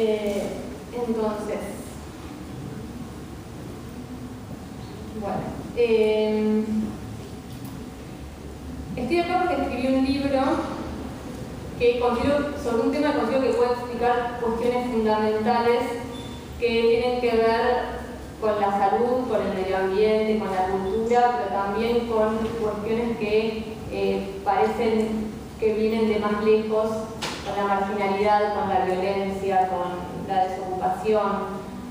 Entonces, bueno, estoy acá porque escribí un libro que considero, sobre un tema que considero que puede explicar cuestiones fundamentales que tienen que ver con la salud, con el medio ambiente, con la cultura, pero también con cuestiones que parecen que vienen de más lejos, con la marginalidad, con la violencia, con la desocupación,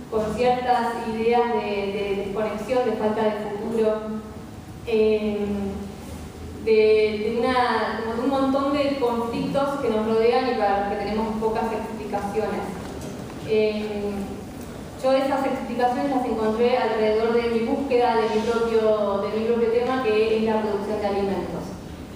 con ciertas ideas de desconexión, de falta de futuro, de un montón de conflictos que nos rodean y para los que tenemos pocas explicaciones. Yo esas explicaciones las encontré alrededor de mi búsqueda de mi propio tema, que es la producción de alimentos.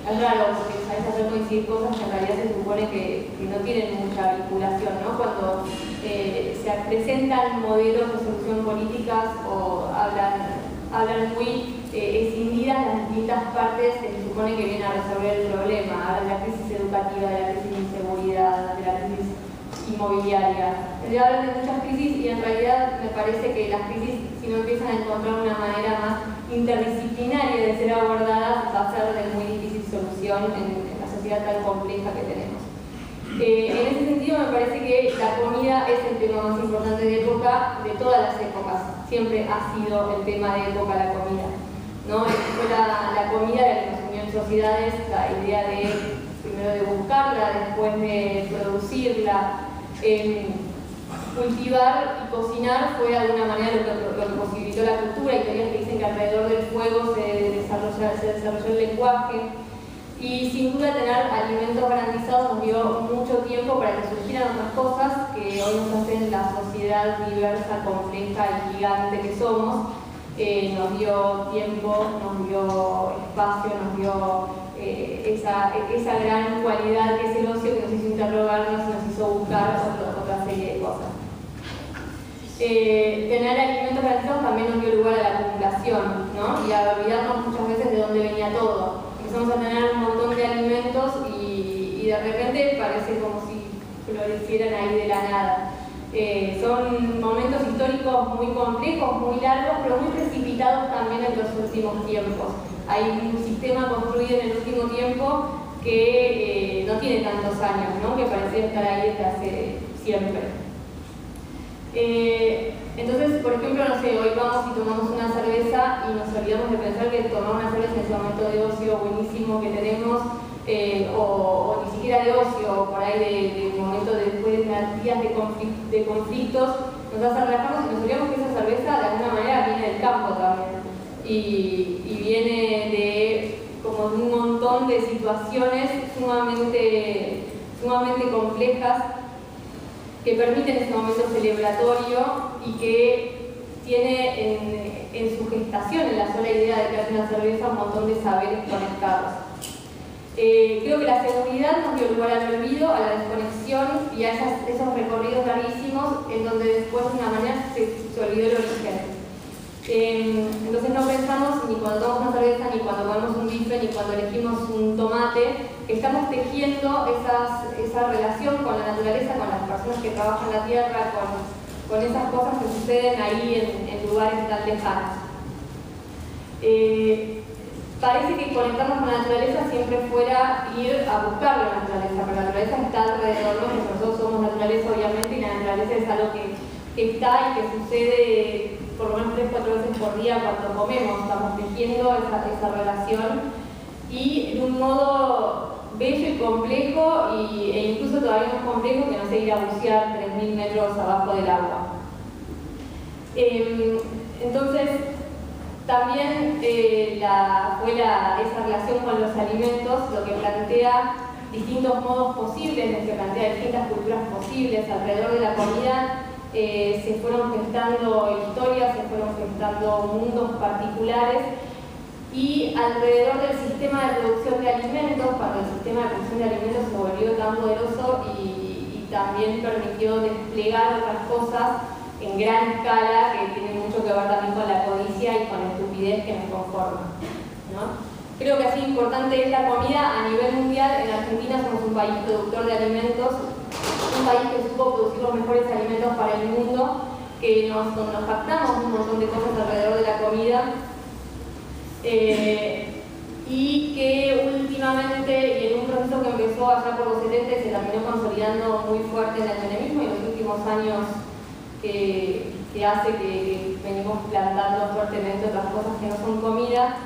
Es raro porque a veces hacer coincidir cosas que en realidad se supone que no tienen mucha vinculación, ¿no? Cuando se presentan modelos de solución políticas o hablan muy escindidas las distintas partes que se supone que vienen a resolver el problema. Hablan de la crisis educativa, de la crisis de inseguridad, de la crisis inmobiliaria. Hablan de muchas crisis y en realidad me parece que las crisis, si no empiezan a encontrar una manera más interdisciplinaria de ser abordadas, va a ser de muy difícil solución en la sociedad tan compleja que tenemos. En ese sentido me parece que la comida es el tema más importante de época, de todas las épocas. Siempre ha sido el tema de época la comida, ¿no? Fue la comida la que nos unió en sociedades, la idea de primero de buscarla, después de producirla. Cultivar y cocinar fue de alguna manera lo que posibilitó la cultura. Hay teorías que dicen que alrededor del fuego se desarrolló el lenguaje. Y sin duda tener alimentos garantizados nos dio mucho tiempo para que surgieran otras cosas que hoy nos hacen la sociedad diversa, compleja y gigante que somos. Nos dio tiempo, nos dio espacio, nos dio esa gran cualidad que es el ocio, que nos hizo interrogarnos y nos hizo buscar otra serie de cosas. Tener alimentos garantizados también nos dio lugar a la acumulación, ¿no? Y a olvidarnos muchas veces de dónde venía todo. Empezamos a tener un montón de alimentos y de repente parece como si florecieran ahí de la nada. Son momentos históricos muy complejos, muy largos, pero muy precipitados también en los últimos tiempos. Hay un sistema construido en el último tiempo que no tiene tantos años, ¿no? Que parece estar ahí desde hace siempre. Entonces, por ejemplo, no sé, hoy vamos y tomamos una cerveza y nos olvidamos de pensar que tomar una cerveza en ese momento de ocio buenísimo que tenemos, o ni siquiera de ocio, por ahí de un momento después de unas días de conflictos, nos hace relajarnos y nos olvidamos que esa cerveza de alguna manera viene del campo también. Y viene de como de un montón de situaciones sumamente complejas que permiten ese momento celebratorio y que tiene en su gestación, en la sola idea de crear una cerveza, un montón de saberes conectados. Creo que la seguridad nos dio lugar al olvido, a la desconexión y a esos recorridos larguísimos en donde después de una manera se olvidó el origen. Entonces no pensamos ni cuando tomamos una cerveza, ni cuando comemos un bife, ni cuando elegimos un tomate, que estamos tejiendo esa relación con la naturaleza, con las personas que trabajan la tierra, con esas cosas que suceden ahí en lugares tan lejanos. Parece que conectarnos con la naturaleza siempre fuera ir a buscar la naturaleza, pero la naturaleza está alrededor, ¿no? Nosotros somos naturaleza obviamente y la naturaleza es algo que está y que sucede por lo menos 3 o 4 veces por día cuando comemos. Estamos tejiendo esa relación y de un modo bello y complejo e incluso todavía más complejo que no sé, ir a bucear 3000 metros abajo del agua. Entonces también esa relación con los alimentos lo que plantea distintos modos posibles, lo que plantea distintas culturas posibles alrededor de la comida. Se fueron gestando historias, se fueron gestando mundos particulares y alrededor del sistema de producción de alimentos, cuando el sistema de producción de alimentos se volvió tan poderoso y también permitió desplegar otras cosas en gran escala que tienen mucho que ver también con la codicia y con la estupidez que nos conforma, ¿no? Creo que así importante es la comida a nivel mundial. En Argentina somos un país productor de alimentos, un país que supo producir los mejores alimentos alimentos para el mundo, que nos jactamos un montón de cosas alrededor de la comida, y que últimamente, y en un proceso que empezó allá por los 70 y se terminó consolidando muy fuerte en el menemismo, y en los últimos años que hace que venimos plantando fuertemente otras cosas que no son comida,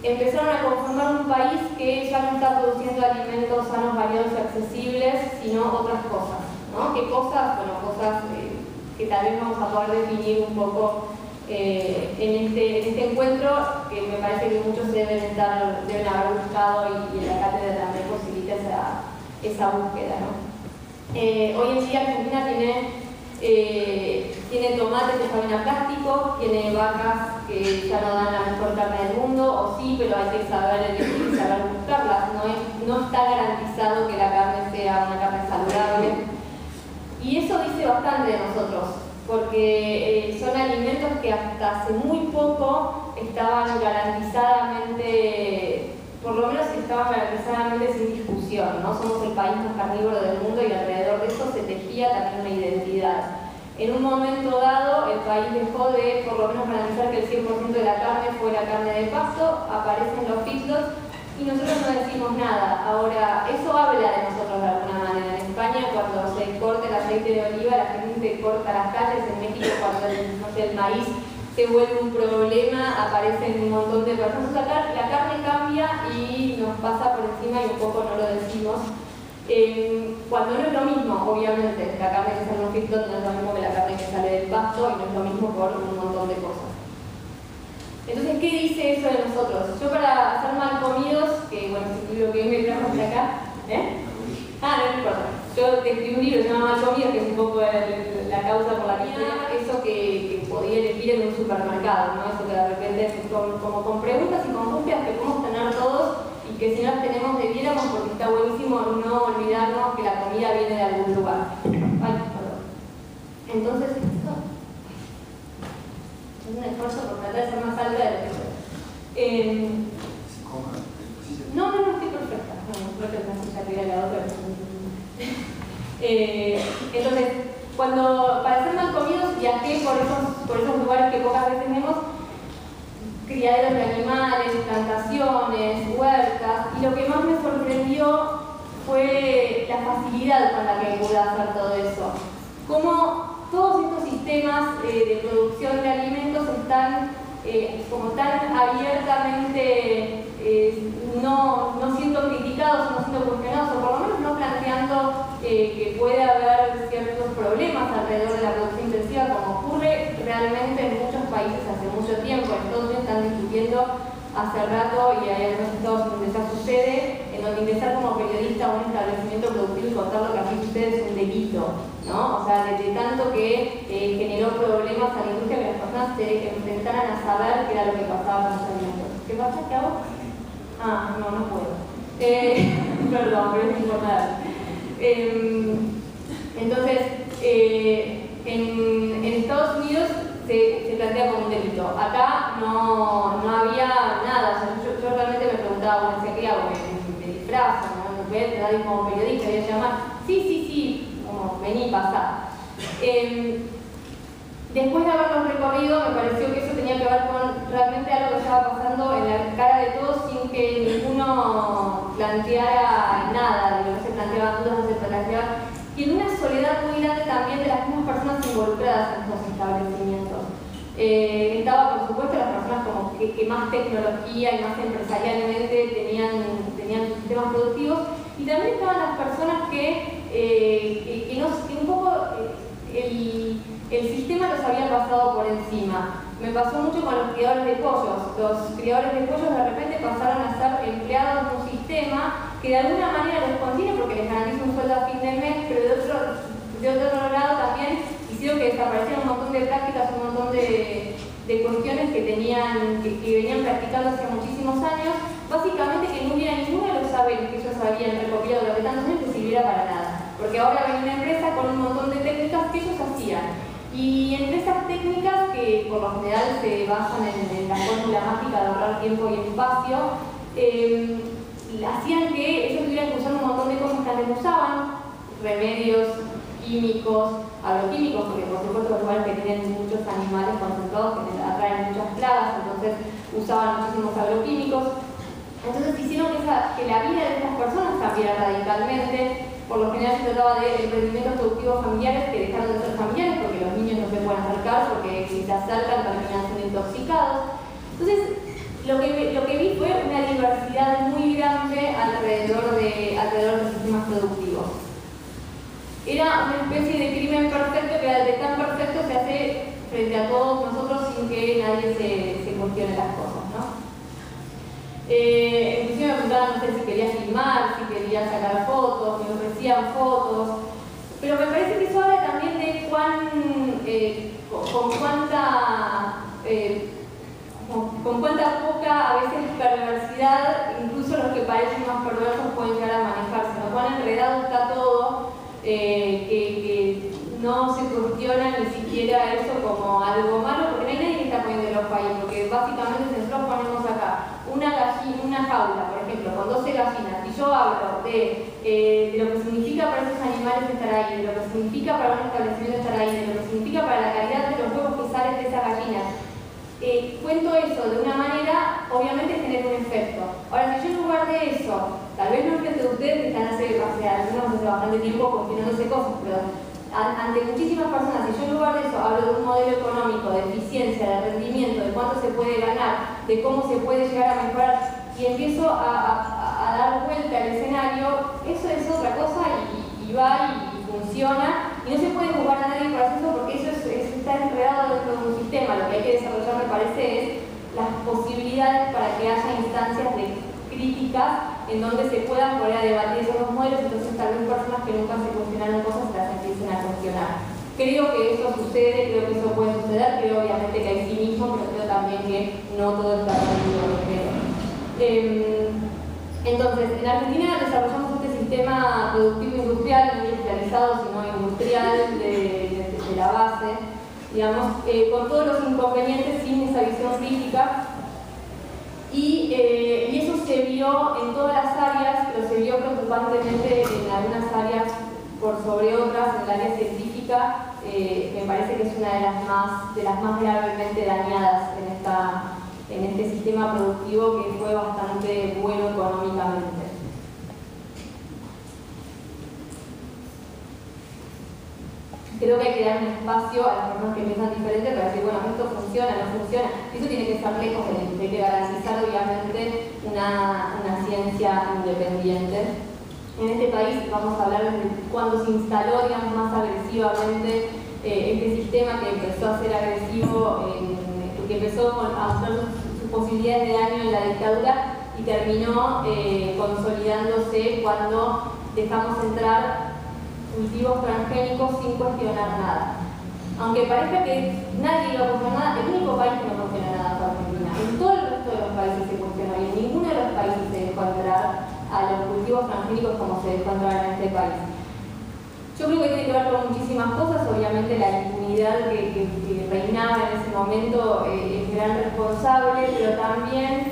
empezaron a conformar un país que ya no está produciendo alimentos sanos, variados y accesibles, sino otras cosas, ¿no? ¿Qué cosas? Bueno, cosas que tal vez vamos a poder definir un poco en este encuentro, que me parece que muchos deben haber buscado, y en la cátedra también posibilita esa búsqueda, ¿no? Hoy en día Argentina tiene tomates que saben a plástico, tiene vacas que ya no dan la mejor carne del mundo, o sí, pero hay que saber buscarlas. No está garantizado que la carne sea una carne saludable. Y eso dice bastante de nosotros, porque son alimentos que hasta hace muy poco estaban garantizadamente, por lo menos estaban garantizadamente sin discusión, ¿no? Somos el país más carnívoro del mundo y alrededor de eso se tejía también una identidad. En un momento dado, el país dejó de, por lo menos, garantizar que el 100% de la carne fuera carne de pasto, aparecen los feedlots y nosotros no decimos nada. Ahora, eso habla de nosotros de alguna manera. En España, cuando se corta el aceite de oliva, la gente corta las calles. En México, cuando el maíz se vuelve un problema, aparecen un montón de personas. La carne cambia y nos pasa por encima y un poco no lo decimos. Cuando no es lo mismo, obviamente, la carne que sale en un feedlot no es lo mismo que la carne que sale del pasto, y no es lo mismo por un montón de cosas. Entonces, ¿qué dice eso de nosotros? Yo, para ser mal comidos, que bueno, si lo que me trajo hasta acá, no importa. Yo escribí un libro que se llama Mal comidos, que es un poco la causa por la que eso que podía elegir en un supermercado, ¿no? Eso que de repente, como con preguntas y con búsquedas que podemos tener todos, y que si no las tenemos debiéramos, porque está buenísimo no olvidarnos que la comida viene de algún lugar. Ay, perdón. Entonces, es un esfuerzo por tratar de ser más alta de lo que soy. No, estoy perfecta. Creo que la silla que la otra. Entonces, para ser mal comidos, viajé por esos lugares que pocas veces vemos, criaderos de animales, plantaciones, huertas, y lo que más me sorprendió fue la facilidad con la que pude hacer todo eso. Cómo todos estos sistemas de producción de alimentos están como tan abiertamente no siendo criticados, no siendo cuestionados, o por lo menos no planteando que puede haber ciertos problemas alrededor de la producción intensiva, como ocurre realmente en muchos países hace mucho tiempo. En Estados Unidos están discutiendo hace rato, y hay algunos estados donde ya sucede, en donde ingresar como periodista a un establecimiento productivo y contar lo que aquí sucede es un delito, ¿no? O sea, de tanto que generó problemas a la industria, que las personas se enfrentaran a saber qué era lo que pasaba con los alimentos. ¿Qué pasa? ¿Qué hago? No puedo. Perdón, pero es importante. Entonces, en Estados Unidos se plantea como un delito. Acá no había nada. O sea, yo realmente me preguntaba, bueno, ¿qué hago? ¿Me disfrazo? ¿No? ¿Me voy como periodista? ¿Voy a llamar? Sí, como vení, pasá. Después de haberlos recorrido, me pareció que eso tenía que ver con realmente algo que estaba pasando en la cara de todos sin que ninguno planteara nada, no se planteaban dudas, no se planteaban, y en una soledad muy grande también de las mismas personas involucradas en estos establecimientos. Estaba, por supuesto, las personas como que más tecnología y más empresarialmente tenían sus sistemas productivos, y también estaban las personas que un poco el sistema los había pasado por encima. Me pasó mucho con los criadores de pollos. Los criadores de pollos de repente pasaron a ser empleados de un sistema que de alguna manera los contiene porque les garantiza un sueldo a fin de mes, pero de otro lado también hicieron que desaparecieran un montón de prácticas, un montón de cuestiones que venían practicando hace muchísimos años, básicamente que no hubiera ninguno de los saberes que ellos habían recopilado durante tantos años que sirviera para nada. Porque ahora ven una empresa con un montón de técnicas que ellos hacían. Y entre esas técnicas, que por lo general se basan en la fórmula mágica de ahorrar tiempo y espacio, hacían que ellos tuvieran que usar un montón de cosas que antes usaban, remedios químicos, agroquímicos, porque por supuesto los lugares que tienen muchos animales concentrados que atraen muchas plagas, entonces usaban muchísimos agroquímicos. Entonces hicieron que la vida de estas personas cambiara radicalmente. Por lo general se trataba de emprendimientos productivos familiares que dejaron de ser familiares porque los niños no se pueden acercar, porque si se acercan terminan siendo intoxicados. Entonces, lo que vi fue una diversidad muy grande alrededor de sistemas productivos. Era una especie de crimen perfecto que al de tan perfecto se hace frente a todos nosotros sin que nadie se cuestione las cosas, ¿no? Inclusive me preguntaban, no sé si quería filmar, si quería sacar fotos, me ofrecían fotos, pero me parece que eso habla también de con cuánta poca a veces perversidad, incluso los que parecen más perversos pueden llegar a manejarse, ¿no? Cuán enredado está todo, que no se cuestiona ni siquiera eso como algo malo, porque no hay nadie que está poniendo el ojo ahí, porque básicamente si nosotros ponemos acá una jaula, por ejemplo, con 12 gallinas, y yo hablo de lo que significa para esos animales estar ahí, de lo que significa para un establecimiento estar ahí, de lo que significa para la calidad de los huevos que salen de esas gallinas, cuento eso de una manera, obviamente genera un efecto. Ahora, si yo en lugar de eso, tal vez no frente de ustedes que están hace bastante tiempo cuestionándose cosas, pero ante muchísimas personas, si yo en lugar de eso hablo de un modelo económico, de eficiencia, de rendimiento, de cuánto se puede ganar, de cómo se puede llegar a mejorar, y empiezo a dar vuelta al escenario, eso es otra cosa y va y funciona, y no se puede juzgar a nadie por hacer eso porque eso está enredado dentro de un sistema. Lo que hay que desarrollar, me parece, es las posibilidades para que haya instancias de críticas en donde se puedan poner a debatir esos dos modelos, entonces tal vez personas que nunca se cuestionaron cosas se las empiecen a cuestionar. Creo que eso sucede, creo que eso puede suceder, creo obviamente que hay cinismo, pero creo también que no todo está perdido. Entonces, en Argentina desarrollamos este sistema productivo industrial, no industrializado, sino industrial de la base, digamos, con todos los inconvenientes, sin esa visión crítica. Y eso se vio en todas las áreas, pero se vio preocupantemente en algunas áreas por sobre otras. En el área científica me parece que es una de las más gravemente dañadas en este sistema productivo que fue bastante bueno económicamente. Creo que hay que dar un espacio a las personas que piensan diferente para decir, bueno, esto funciona, no funciona. Eso tiene que estar lejos de que garantizar, obviamente, una ciencia independiente. En este país vamos a hablar de cuando se instaló, digamos, más agresivamente este sistema que empezó a ser agresivo, que empezó a mostrar sus posibilidades de daño en la dictadura y terminó consolidándose cuando dejamos entrar cultivos transgénicos sin cuestionar nada. Aunque parezca que nadie iba a cuestionar nada, el único país que no cuestiona nada fue Argentina. En todo el resto de los países se cuestionó y en ninguno de los países se dejó entrar a los cultivos transgénicos como se dejó entrar en este país. Yo creo que tiene que ver con muchísimas cosas, obviamente la impunidad que reinaba en ese momento es gran responsable, pero también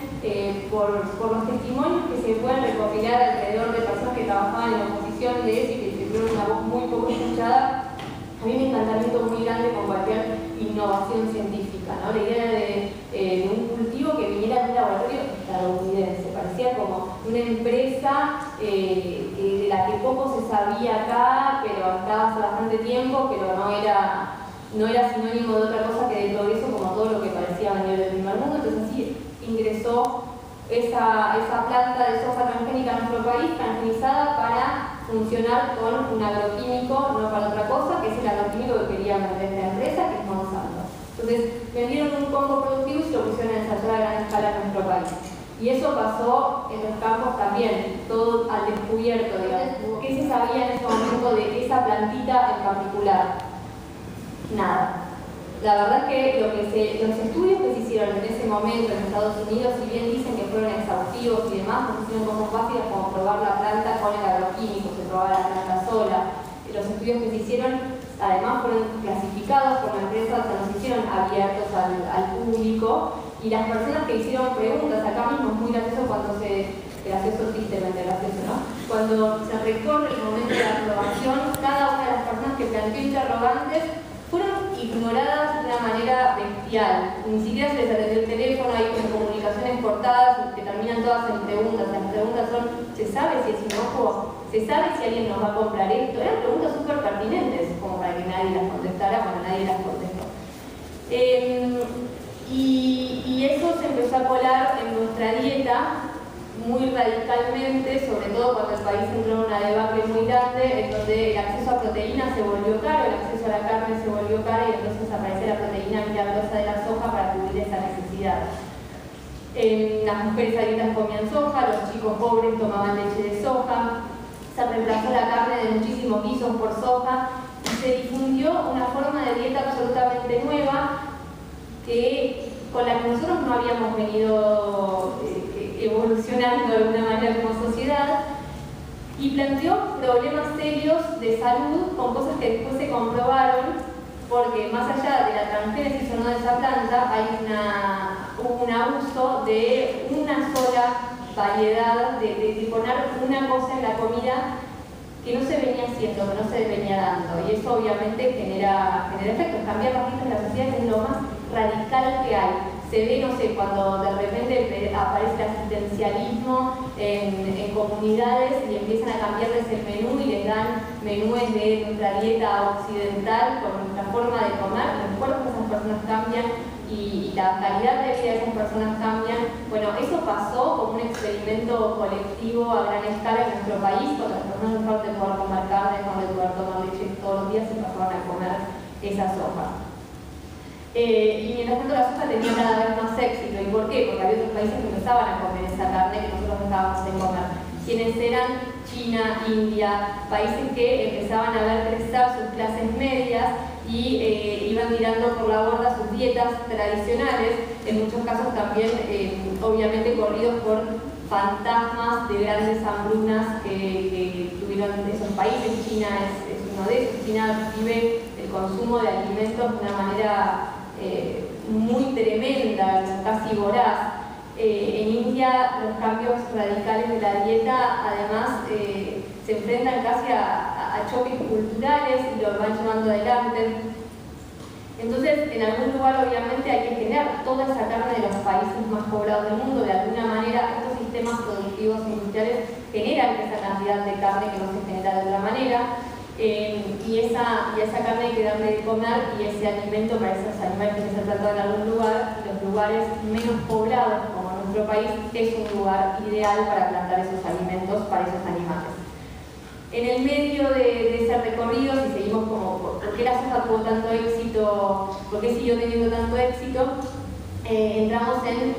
por los testimonios que se pueden recopilar alrededor de personas que trabajaban en oposición de eso y que tuvieron una voz muy poco escuchada. Había un encantamiento muy grande con cualquier innovación científica, ¿no? La idea de un cultivo que viniera de un laboratorio estadounidense, parecía como una empresa de la que poco se sabía acá, pero estaba hace bastante tiempo, pero no era sinónimo de otra cosa que de progreso como todo lo que parecía venir del primer mundo. Entonces así ingresó esa planta de soja transgénica a nuestro país, transgenizada para funcionar con un agroquímico, no para otra cosa, que es el agroquímico que quería vender la empresa, que es Monsanto. Entonces, vendieron un combo productivo y se lo pusieron a ensayar a gran escala en nuestro país. Y eso pasó en los campos también, todo al descubierto, digamos. ¿Qué se sabía en ese momento de esa plantita en particular? Nada. La verdad es que los estudios que se hicieron en ese momento en Estados Unidos, si bien dicen que fueron exhaustivos y demás, pues hicieron cosas básicas como probar la planta con el agroquímico, se probaba la planta sola. Los estudios que se hicieron, además, fueron clasificados por la empresa, o sea, nos hicieron abiertos al público, y las personas que hicieron preguntas, acá mismo es muy gracioso cuando gracioso, tristemente gracioso, ¿no? Cuando se recorre el momento de la aprobación, cada una de las personas que planteó interrogantes, fueron ignoradas de una manera bestial. Ni siquiera se les atendió el teléfono, hay comunicaciones cortadas que terminan todas en preguntas. Las preguntas son: ¿se sabe si es inocuo? ¿Se sabe si alguien nos va a comprar esto? Eran preguntas súper pertinentes, como para que nadie las contestara. Bueno, nadie las contestó. Y eso se empezó a colar en nuestra dieta muy radicalmente, sobre todo cuando el país entró en una debacle muy grande, en donde el acceso a proteínas se volvió caro, el acceso a la carne se volvió caro, y entonces aparece la proteína milagrosa de la soja para cubrir esa necesidad. Las mujeres adultas comían soja, los chicos pobres tomaban leche de soja, se reemplazó la carne de muchísimos guisos por soja, y se difundió una forma de dieta absolutamente nueva con la que nosotros no habíamos venido evolucionando de alguna manera como sociedad, y planteó problemas serios de salud con cosas que después se comprobaron, porque más allá de la transgénesis o no de esa planta, hubo un abuso de una sola variedad, de poner una cosa en la comida que no se venía haciendo, que no se venía dando, y eso obviamente genera efectos. Cambiar las dietas de la sociedad es lo más radical que hay. Se ve, no sé, cuando de repente aparece el asistencialismo en comunidades y empiezan a cambiarles el menú y les dan menúes de nuestra dieta occidental con nuestra forma de comer. Los cuerpos de esas personas cambian y la calidad de vida de esas personas cambian. Bueno, eso pasó como un experimento colectivo a gran escala en nuestro país, cuando las personas dejaron de poder comer carne, dejaron de poder tomar leche todos los días y pasaron a comer esa soja. Y mientras tanto la soja tenía cada vez más éxito. ¿Y por qué? Porque había otros países que empezaban a comer esa carne que nosotros dejábamos de comer. Quienes eran China, India, países que empezaban a ver crecer sus clases medias y iban tirando por la borda sus dietas tradicionales, en muchos casos también obviamente corridos por fantasmas de grandes hambrunas que tuvieron esos países. China es uno de esos. China vive el consumo de alimentos de una manera muy tremenda, casi voraz. En India los cambios radicales de la dieta además se enfrentan casi a choques culturales y lo van llevando adelante. Entonces, en algún lugar obviamente hay que generar toda esa carne de los países más poblados del mundo. De alguna manera estos sistemas productivos industriales generan esa cantidad de carne que no se genera de otra manera. Y esa carne hay que darle de comer, y ese alimento para esos animales tiene que ser tratado en algún lugar, y los lugares menos poblados, como nuestro país, es un lugar ideal para plantar esos alimentos para esos animales. En el medio de ese recorrido, si seguimos ¿por qué la soja tuvo tanto éxito? ¿Por qué siguió teniendo tanto éxito? Entramos en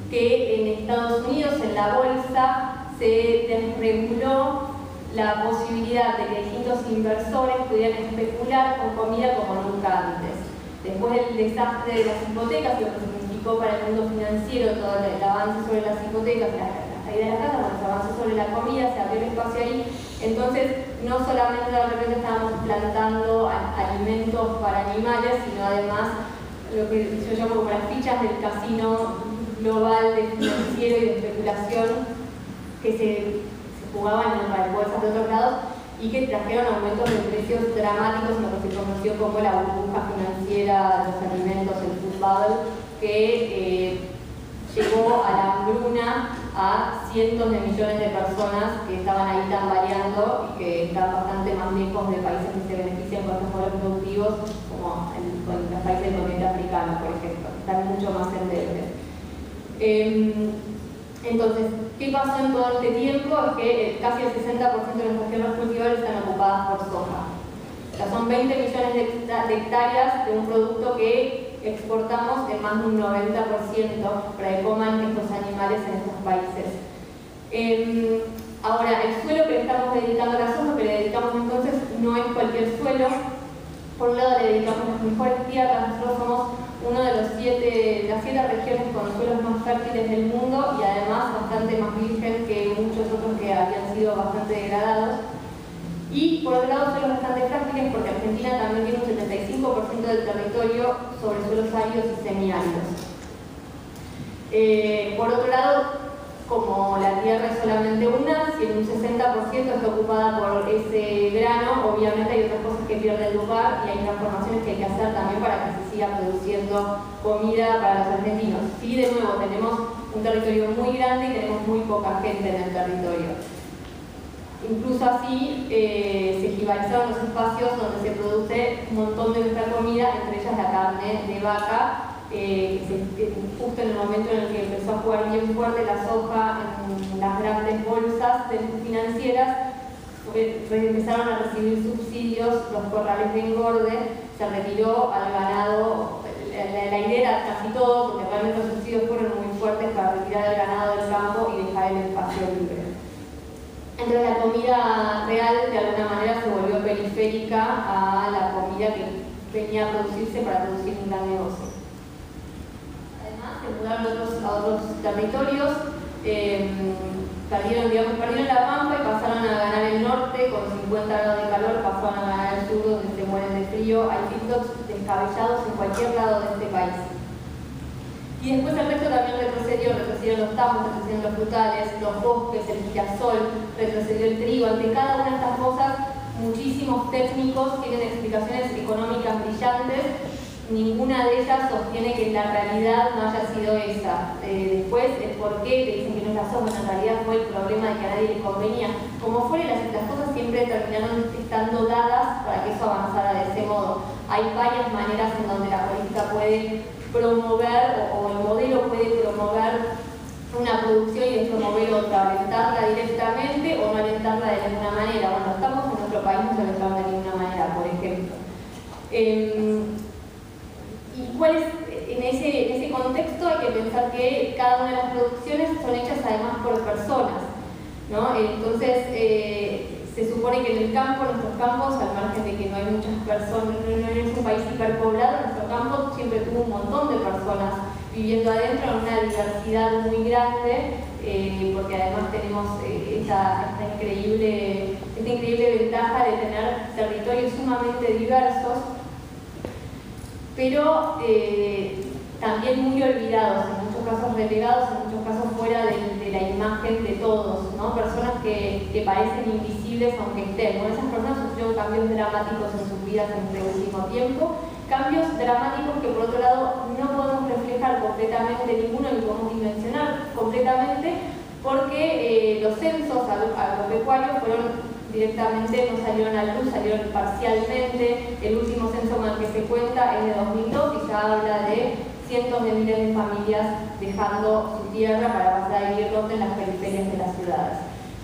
que en Estados Unidos, en la bolsa, se desreguló la posibilidad de que distintos inversores pudieran especular con comida como nunca antes. Después del desastre de las hipotecas, y lo que significó para el mundo financiero todo el avance sobre las hipotecas, la caída de la casa, bueno, el avance sobre la comida, se abrió el espacio ahí. Entonces, no solamente de repente estábamos plantando alimentos para animales, sino además lo que yo llamo como las fichas del casino global de financiero y de especulación que se jugaban en las bolsas de otros lados y que trajeron aumentos de precios dramáticos en lo que se conoció como la burbuja financiera de los alimentos, el food bubble, que llevó a la hambruna a cientos de millones de personas que estaban ahí tambaleando y que están bastante más lejos de países que se benefician con los modelos productivos, como los países del continente africano, por ejemplo, que están mucho más endebles. Entonces, ¿qué pasó en todo este tiempo? Es que casi el 60% de nuestras tierras cultivables están ocupadas por soja. O sea, son 20 millones de hectáreas de un producto que exportamos en más de un 90% para que coman estos animales en estos países. Ahora, el suelo que le estamos dedicando a la soja, que le dedicamos entonces, no es cualquier suelo. Por un lado le dedicamos las mejores tierras. Nosotros somos una de las 7 regiones con los suelos más fértiles del mundo y además bastante más virgen que muchos otros que habían sido bastante degradados. Y por otro lado suelos bastante frágiles, porque Argentina también tiene un 75% del territorio sobre suelos áridos y semiáridos. Por otro lado, como la tierra es solamente una, si en un 60% está ocupada por ese grano, obviamente hay otras cosas que pierden lugar y hay transformaciones que hay que hacer también para que se siga produciendo comida para los argentinos. Sí, de nuevo, tenemos un territorio muy grande y tenemos muy poca gente en el territorio. Incluso así se jibarizaron los espacios donde se produce un montón de nuestra comida, entre ellas la carne de vaca, justo en el momento en el que empezó a jugar bien fuerte la soja en las grandes bolsas financieras, empezaron a recibir subsidios, los corrales de engorde, se retiró al ganado, la idea era casi todo, porque realmente los subsidios fueron muy fuertes para retirar el ganado del campo y dejar el espacio libre. Entonces la comida real de alguna manera se volvió periférica a la comida que venía a producirse para producir un gran negocio. Además se mudaron a otros territorios, perdieron la Pampa y pasaron a ganar el norte, con 50 grados de calor pasaron a ganar el sur donde se mueren de frío. Hay feedlots descabellados en cualquier lado de este país. Y después el resto también retrocedieron los tambos, retrocedieron los frutales, los bosques, el girasol, retrocedió el trigo. Ante cada una de estas cosas, muchísimos técnicos tienen explicaciones económicas brillantes. Ninguna de ellas sostiene que la realidad no haya sido esa. Después, el por qué, te dicen que no es la soja, en realidad fue el problema de que a nadie le convenía. Como fuera, las cosas siempre terminaron estando dadas para que eso avanzara de ese modo. Hay varias maneras en donde la política puede promover, o el modelo puede promover una producción y despromover otra, alentarla directamente o no alentarla de ninguna manera. Bueno, estamos en nuestro país, no se alentarla de ninguna manera, por ejemplo. ¿Y cuál es, en ese contexto hay que pensar que cada una de las producciones son hechas además por personas, ¿no? Entonces, se supone que en el campo, nuestros campos, al margen de que no hay muchas personas, no es un país hiperpoblado, nuestro campo siempre tuvo un montón de personas viviendo adentro, en una diversidad muy grande, porque además tenemos esta increíble ventaja de tener territorios sumamente diversos, pero también muy olvidados, en muchos casos relegados, en muchos casos fuera de la imagen de todos, ¿no? Personas que parecen invisibles aunque estén. Bueno, esas personas sufrieron cambios dramáticos en sus vidas en este último tiempo, cambios dramáticos que por otro lado no podemos reflejar completamente ninguno ni podemos dimensionar completamente porque los censos agropecuarios fueron directamente, no salieron a la luz, salieron parcialmente. El último censo con el que se cuenta es de 2002 y ya habla de cientos de miles de familias dejando su tierra para pasar a vivir en las periferias de las ciudades.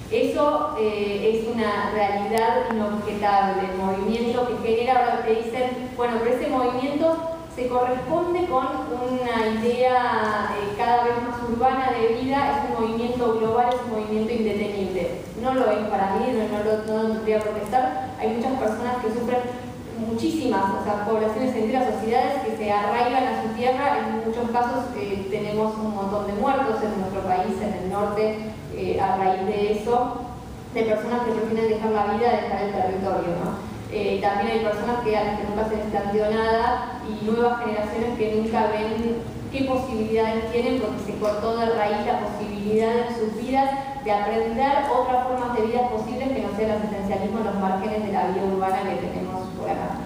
Eso es una realidad inobjetable. El movimiento que genera, ahora te dicen, bueno, pero ese movimiento se corresponde con una idea cada vez más urbana de vida, es un movimiento global, es un movimiento indetenible. No lo es para mí, no lo tendría que protestar. Hay muchas personas que sufren, muchísimas, o sea, poblaciones enteras, sociedades que se arraigan a su tierra. En muchos casos tenemos un montón de muertos en nuestro país, en el norte, a raíz de eso, de personas que prefieren dejar la vida, dejar el territorio, ¿no? También hay personas a las que nunca se les planteó nada y nuevas generaciones que nunca ven qué posibilidades tienen porque se cortó de raíz la posibilidad en sus vidas de aprender otras formas de vida posibles que no sea el asistencialismo en los márgenes de la vida urbana que tenemos por acá.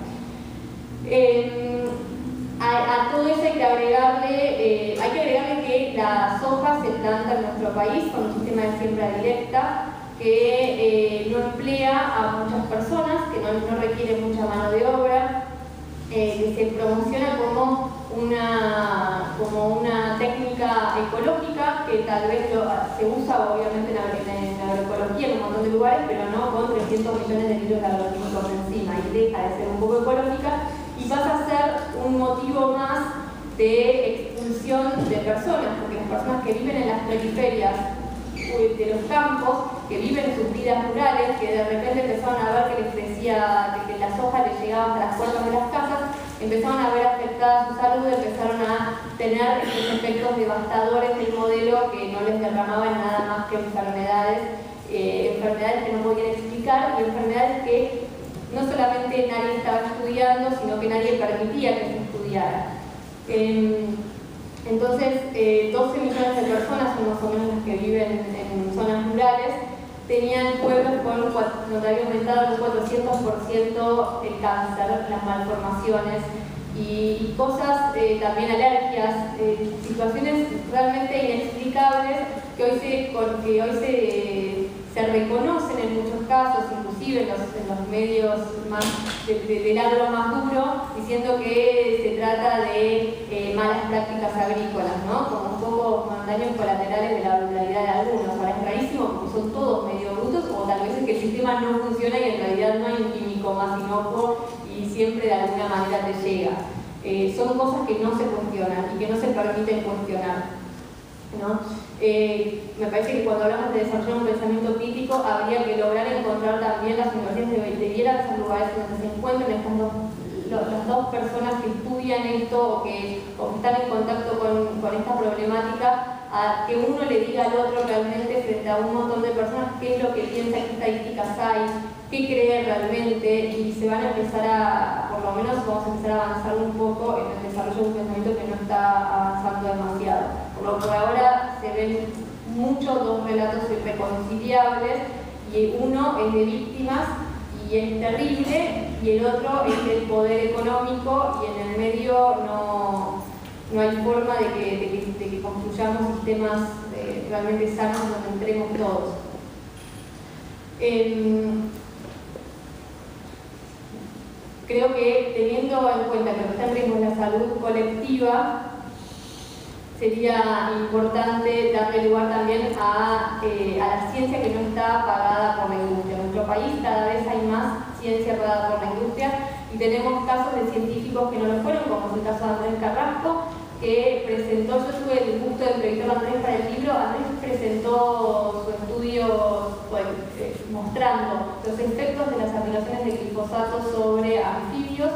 A todo eso hay que agregarle que la soja se planta en nuestro país con un sistema de siembra directa que no emplea a muchas personas, que no requiere mucha mano de obra, que se promociona como una técnica ecológica que tal vez se usa obviamente en agroecología en un montón de lugares, pero no con 300 millones de litros de agroquímicos encima, y deja de ser un poco ecológica y pasa a ser un motivo más de expulsión de personas, porque las personas que viven en las periferias de los campos, que viven sus vidas rurales, que de repente empezaron a ver que les decía que las hojas les llegaban a las puertas de las casas, empezaron a ver afectada su salud, empezaron a tener estos efectos devastadores del modelo que no les derramaban nada más que enfermedades que no podían explicar y enfermedades que no solamente nadie estaba estudiando, sino que nadie permitía que se estudiara. Entonces, 12 millones de personas son más o menos las que viven en zonas rurales, tenían pueblos donde había aumentado un 400% el cáncer, las malformaciones y cosas, también alergias, situaciones realmente inexplicables que hoy se reconocen en muchos casos, inclusive en los medios más del agro más duro, diciendo que se trata de malas prácticas agrícolas, ¿no? Como un poco con daños colaterales de la brutalidad de algunos. Ahora es rarísimo porque son todos medio brutos, o tal vez es que el sistema no funciona y en realidad no hay un químico más inocuo y siempre de alguna manera te llega. Son cosas que no se cuestionan y que no se permiten cuestionar, ¿no? Me parece que cuando hablamos de desarrollar un pensamiento crítico habría que lograr encontrar también las universidades debieran ser lugares donde se encuentren las dos personas que estudian esto o que están en contacto con esta problemática, a que uno le diga al otro realmente frente a un montón de personas qué es lo que piensa, qué estadísticas hay, qué cree realmente, y se van a empezar por lo menos vamos a empezar a avanzar un poco en el desarrollo de un pensamiento que no está avanzando demasiado. Por ahora se ven dos relatos irreconciliables, y uno es de víctimas y es terrible, y el otro es del poder económico, y en el medio no hay forma de que construyamos sistemas realmente sanos donde entremos todos. Creo que teniendo en cuenta que está en riesgo la salud colectiva, sería importante darle lugar también a la ciencia que no está pagada por la industria. En nuestro país cada vez hay más ciencia pagada por la industria y tenemos casos de científicos que no lo fueron, como es el caso de Andrés Carrasco, que presentó, yo tuve el gusto de entrevistar a Andrés para el libro. Andrés presentó su estudio mostrando los efectos de las aplicaciones de glifosato sobre anfibios,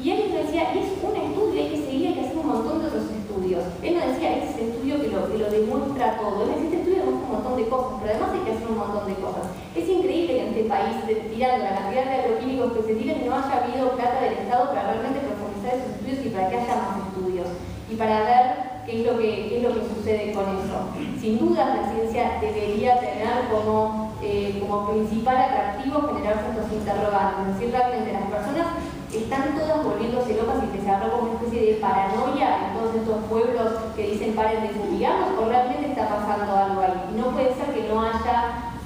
y él nos decía, es un estudio, hay que seguir, hay que hacer un montón de otros estudios. Él nos decía, este es el estudio que lo demuestra todo. Él decía, este estudio demuestra un montón de cosas, pero además hay que hacer un montón de cosas. Es increíble que en este país, tirando la cantidad de agroquímicos que se tiran, no haya habido plata del Estado para realmente profundizar esos estudios y para que haya más estudios, y para ver qué es lo que sucede con eso. Sin duda, la ciencia debería tener como principal atractivo generar estos interrogantes. Es decir, realmente las personas están todas volviéndose locas y que se agarró como una especie de paranoia en todos estos pueblos que dicen paren de fumigarnos, o realmente está pasando algo ahí. Y no puede ser que no haya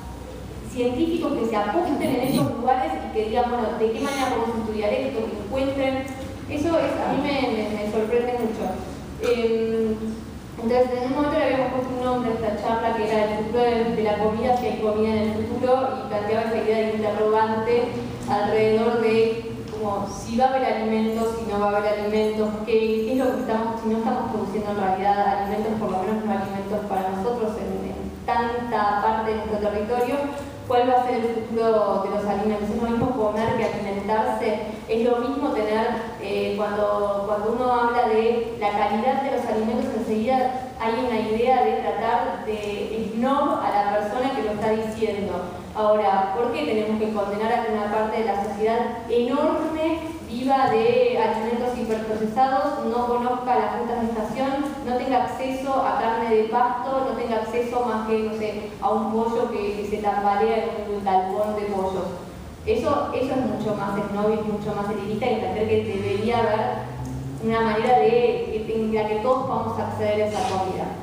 científicos que se apunten en esos lugares y que digan, bueno, ¿de qué manera podemos estudiar esto? Que encuentren. Eso a mí me sorprende mucho. Entonces, en un momento le habíamos puesto un nombre a esta charla que era el futuro de la comida, si hay comida en el futuro, y planteaba esa idea de interrogante alrededor de como si va a haber alimentos, si no va a haber alimentos, qué es lo que si no estamos produciendo en realidad alimentos, por lo menos no alimentos para nosotros en tanta parte de nuestro territorio, cuál va a ser el futuro de los alimentos. Es lo mismo comer que alimentarse, es lo mismo tener, cuando uno habla de la calidad de los alimentos, enseguida hay una idea de tratar de snob a la persona que lo está diciendo. Ahora, ¿por qué tenemos que condenar a que una parte de la sociedad enorme viva de alimentos hiperprocesados, no conozca las frutas de estación, no tenga acceso a carne de pasto, no tenga acceso más que, no sé, a un pollo que se tambalea en un galpón de pollos? Eso es mucho más snob y mucho más elitista, que entender que debería haber una manera de que todos podamos acceder a esa comida.